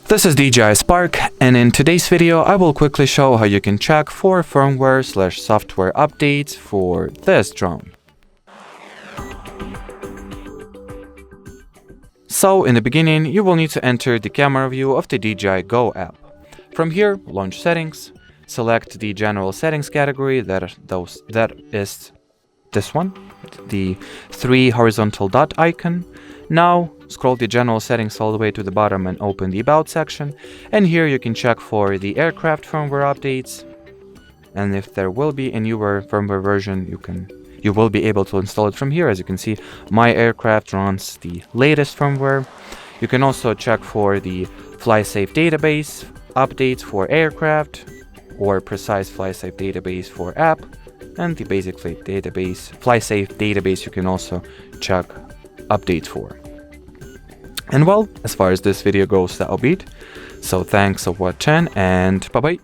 This is DJI Spark, and in today's video I will quickly show how you can check for firmware/software updates for this drone. So in the beginning you will need to enter the camera view of the DJI Go app. From here, launch settings, select the general settings category, that is this one, the 3 horizontal dot icon. Now scroll the general settings all the way to the bottom and open the about section, and here you can check for the aircraft firmware updates, and if there will be a newer firmware version you will be able to install it from here. As you can see, my aircraft runs the latest firmware. You can also check for the FlySafe database updates for aircraft, or precise FlySafe database for app, and the basic FlySafe database you can also check updates for. And well, as far as this video goes, that'll be it. So thanks for watching, and bye bye.